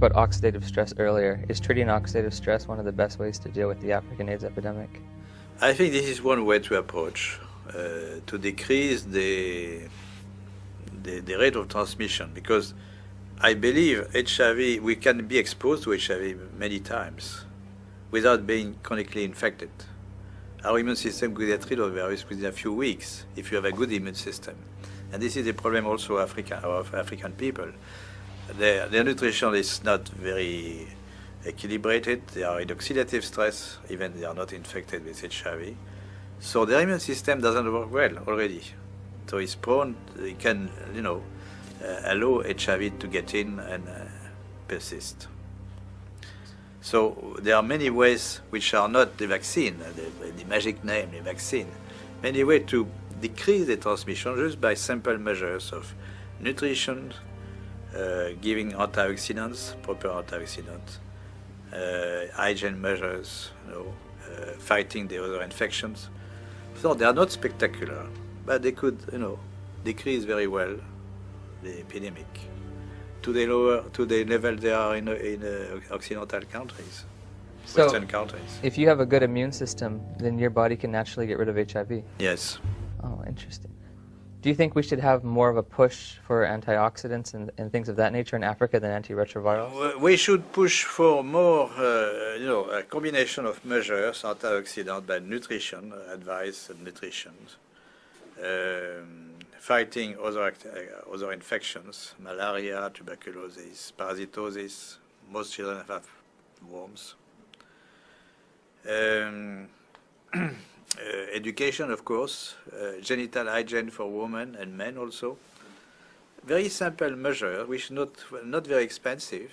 about oxidative stress earlier. Is treating oxidative stress one of the best ways to deal with the African AIDS epidemic? I think this is one way to approach, to decrease the rate of transmission, because I believe HIV, we can be exposed to HIV many times without being chronically infected. Our immune system could get rid of the virus within a few weeks if you have a good immune system. And this is the problem also of African people. Their nutrition is not very equilibrated. They are in oxidative stress, even they are not infected with HIV. So their immune system doesn't work well already. So it's prone, it can, allow HIV to get in and persist. So there are many ways which are not the vaccine, the magic name, the vaccine. Many ways to decrease the transmission just by simple measures of nutrition, giving antioxidants, proper antioxidants, hygiene measures, fighting the other infections. So they are not spectacular, but they could, decrease very well the epidemic to the level they are in Occidental countries, Western countries. If you have a good immune system, then your body can naturally get rid of HIV? Yes. Oh, interesting. Do you think we should have more of a push for antioxidants and things of that nature in Africa than antiretrovirals? We should push for more, a combination of measures, antioxidant by nutrition, advice and nutrition, fighting other infections, malaria, tuberculosis, parasitosis. Most children have worms. Education, of course, genital hygiene for women and men also. Very simple measure, which not very expensive,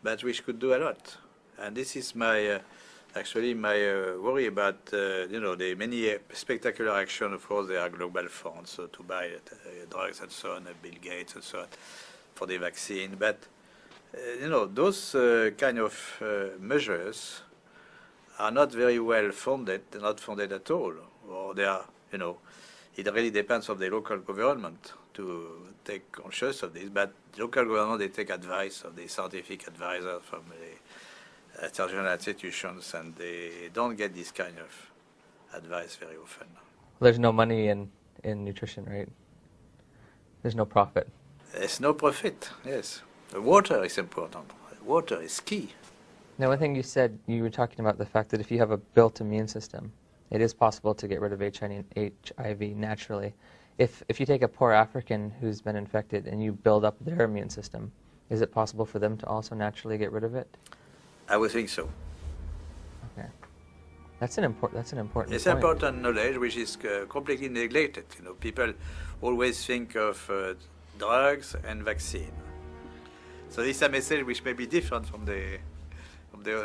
but which could do a lot. And this is my worry about the many spectacular action. Of course, there are global funds to buy drugs and so on, Bill Gates and so on, for the vaccine. But those kind of measures are not very well funded, not funded at all, or they are, it really depends on the local government to take conscious of this, but the local government, they take advice of the scientific advisors from the international institutions, and they don't get this kind of advice very often. There's no money in nutrition, right? There's no profit. There's no profit, yes. The water is important. Water is key. Now, one thing you said, you were talking about the fact that if you have a built immune system, it is possible to get rid of HIV naturally. If you take a poor African who's been infected and you build up their immune system, is it possible for them to also naturally get rid of it? I would think so. Okay, that's an important. It's point. Important knowledge which is completely neglected. People always think of drugs and vaccine. So this is a message which may be different from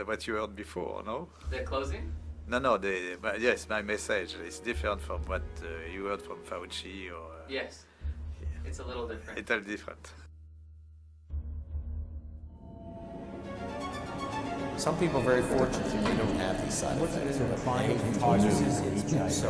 what you heard before, no? The closing? No. Yes, my message is different from what you heard from Fauci or. Yes, it's a little different. It's a little different. Some people are very fortunate that they don't have these side effects. What causes it? So